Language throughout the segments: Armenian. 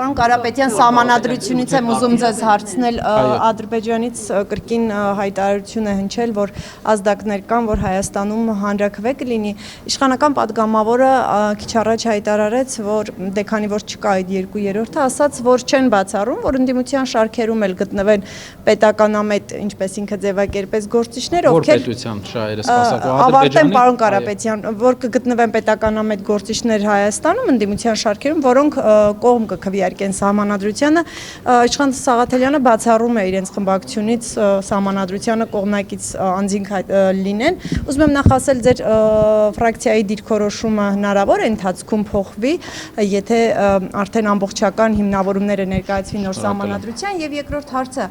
Պարոն Կարապետյան, սահմանադրությունից եմ ուզում ձեզ հարցնել, Ադրբեջանից կրկին հայտարարություն է հնչել, որ ազդակներ կան, որ Հայաստանում հանրաքվե կլինի։ Իշխանական падգամավորը քիչ առաջ հայտարարեց, որ դե քանի որ չկա այդ 2/3-ը, ասաց, որ չեն բացառում, որ ընդդիմության շարքերում էլ գտնվեն պետականամետ, ինչպես ինքը ձևակերպեց, գործիչներ, ովքեր պետության շահերը սպասարկող Ադրբեջանի, պարոն Կարապետյան, որ կգտնվեն պետականամետ գործիչներ Հայաստանում ընդդիմության շարքերում, որոնք կողմ կքվեարկեն սահմանադրությանը, Իշխան Սաղաթելյանը բացառում է իրենց խմբակցությունից սահմանադրությանը կողմնակից անձինք լինեն։ Ուզում եմ նախ ասել, ձեր ֆրակցիայի դիրքորոշումը հնարավոր է ընթացքում փոխվի, եթե արդեն ամբողջական հիմնավորումները ներկայացվի նոր սահմանադրության, եւ երկրորդ հարցը,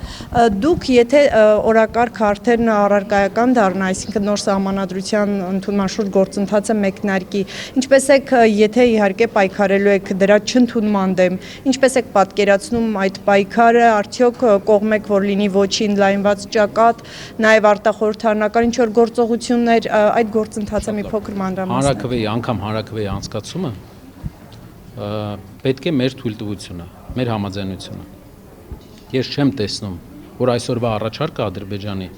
դուք եթե օրակարգ արդեն առարկայական դառնա, այսինքն նոր սահմանադրության ընդունման շուրջ գործընթացը մեկնարկի, ինչպես եք, եթե իհարկե պայքարելու եք դրա չընդունման դեմ, ինչպես եք պատկերացնում այդ պայքարը, արդյոք կողմ եք, որ լինի ոչին լայնված ճակատ, նաև արտախորհրդարանական ինչ-որ գործողություններ, այդ գործընթացը մի փոքր մանրամասն։ Անգամ հանրաքվեի անցկացումը պետք է մեր թույլտվությունը, մեր համաձայնությունը։ Ես չեմ տեսնում, որ այսօրվա առաջարկը Ադրբեջանի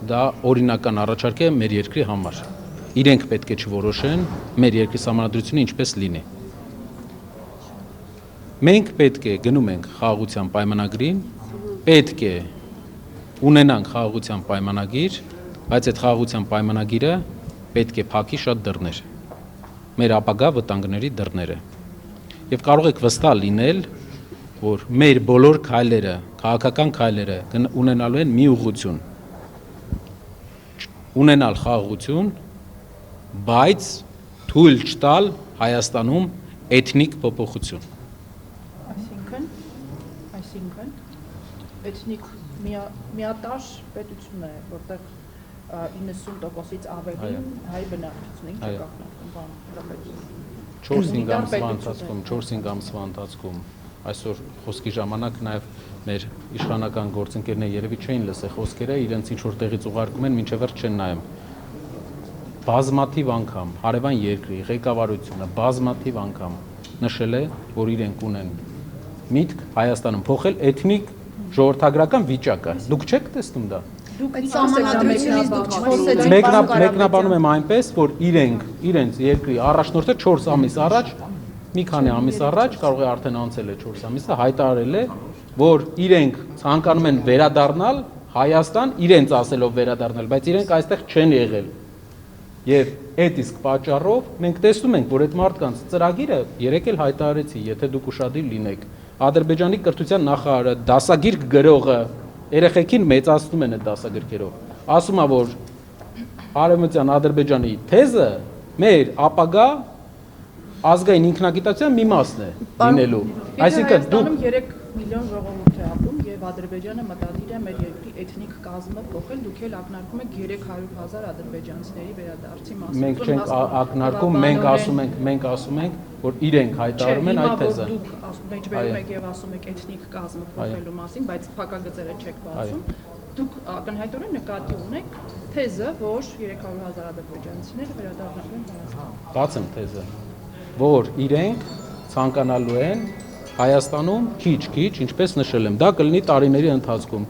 դա օրինական առաջարկ է մեր երկրի համար։ Իրենք պետք է չորոշեն մեր երկրի սահմանադրությունը ինչպես լինի։ Մենք պետք է գնում ենք խաղաղության պայմանագրին, պետք է ունենանք խաղաղության պայմանագիր, բայց այդ խաղաղության պայմանագիրը պետք է փակի շատ դռներ, մեր ապագա վտանգների դռները։ Եվ կարող եք վստահ լինել, որ մեր բոլոր քայլերը, քաղաքական քայլերը ունենալու են մի ուղղություն, ունենալ խաղաղություն, բայց թույլ չտալ Հայաստանում էթնիկ փոփոխություն։ Այսինքն էթնիկ միատար պետություն է, որտեղ 90%-ից ավելին հայ բնակչություն են 4-5 ամսվա ընթացքում այսօր խոսքի ժամանակ նաև մեր իշխանական գործընկերները երևի չէին լսել խոսքերը, իրենց ինչ որ տեղից ուղարկում են, մինչև վերջ չեն նայում։ Բազմաթիվ անգամ հարևան երկրի ղեկավարությունը բազմաթիվ անգամ նշել է, որ իրենք ունեն միտք Հայաստանում փոխել էթնիկ ժողովրդագրական վիճակը։ Դուք չեք տեսնում դա։ Սահմանադրությունից դուք չխոսեցիք։ Մեկնաբանում եմ այնպես, որ իրենց երկրի առաջնորդը 4 ամիս առաջ, մի քանի ամիս առաջ, կարող է արդեն անցել է 4 ամիսը, հայտարարել է, որ իրենք ցանկանում են վերադառնալ Հայաստան, իրենց ասելով վերադառնալ, բայց իրենք այստեղ չեն եղել։ Եվ այդ իսկ պատճառով մենք տեսնում ենք, որ այդ մարդկանց ծրագիրը երեք էլ հայտարարեցի, եթե դուք ուշադիր լինեք, Ադրբեջանի կրթության նախարարը, դասագիրք գրողը, երեխեքին մեծացնում են այդ դասագրքերով, ասում է, որ Արևմտյան Ադրբեջանի թեզը մեր ապագա ազգային ինքնագիտության մի մասն է լինելու։ Այսինքն դուք 3 միլիոն ժողովուրդ է ապրում եւ Ադրբեջանը մտադիր է մեր երկրի էթնիկ կազմը փոխել, դուք էլ ակնարկում եք 300,000 ադրբեջանցիների վերադարձի մասին։ Մենք չենք ակնարկում, մենք ասում ենք, որ իրենք հայտարարում են այդ թեզը։ Դուք մեջբերում եք եւ ասում եք էթնիկ կազմը փոխելու մասին, բայց փակագծերը չեք բացում։ Դուք ակնհայտորեն նկատի ունեք թեզը, որ 300,000 ադրբեջանցիներ վերադառնալու են Հայաստան։ Բացեմ թեզը, որ իրենք ցանկանալու են Հայաստանում քիչ, ինչպես նշել եմ, դա կլինի տարիների ընթացքում,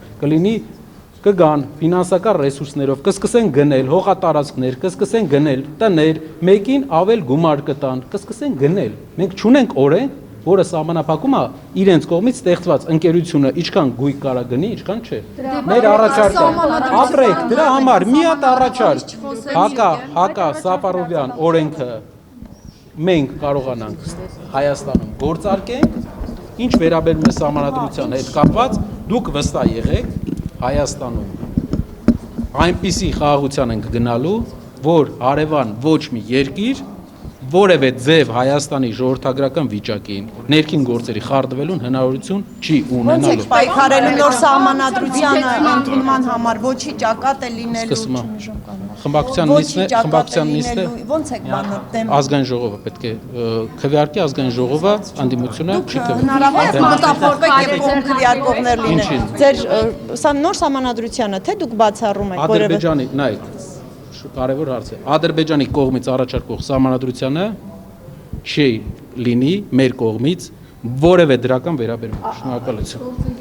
կգան ֆինանսական ռեսուրսներով, կսկսեն գնել հողատարածքներ, կսկսեն գնել տներ, մեկին ավել գումար կտան, կսկսեն գնել։ Մենք չունենք օրենք, որը սահմանափակում է իրենց կողմից ստեղծված ընկերությունը ինչքան գույք կարա գնի, ինչքան չէ։ Մեր առաջարկը ապրեք, դրա համար մի հատ առաջարկ, Հակա Սաֆարովյան օրենքը մենք կարողանանք Հայաստանում գործարկենք, ինչ վերաբերում է սահմանադրության հետ կապված, դուք վստահ եղեք, Հայաստանում այնպիսի խաղաղության ենք գնալու, որ հարևան ոչ մի երկիր որևէ ձև Հայաստանի ժողովրդագրական վիճակին, ներքին գործերի խարդվելուն հնարավորություն չի ունենալու։ Ոնց եք պայքարելու նոր սահմանադրությանը ընդունման համար, ոչի ճակատ է լինելու։ Խմբակցության նիստը ոնց եք բանտեմ։ Ազգային ժողովը պետք է քվեարկի, ազգային ժողովը անդիմությունը չի քվեարկի։ Հնարավոր է մտափոխվեք եւ կողմ քվեարկողներ լինեն։ Ձեր սա նոր սահմանադրությանը թե դուք բացառում եք որևէ։ Ադրբեջանի, նայեք, կարևոր հարց է։ Ադրբեջանի կողմից առաջարկող սահմանադրությանը չի լինի մեր կողմից որևէ դրական վերաբերմունք։ Շնորհակալություն։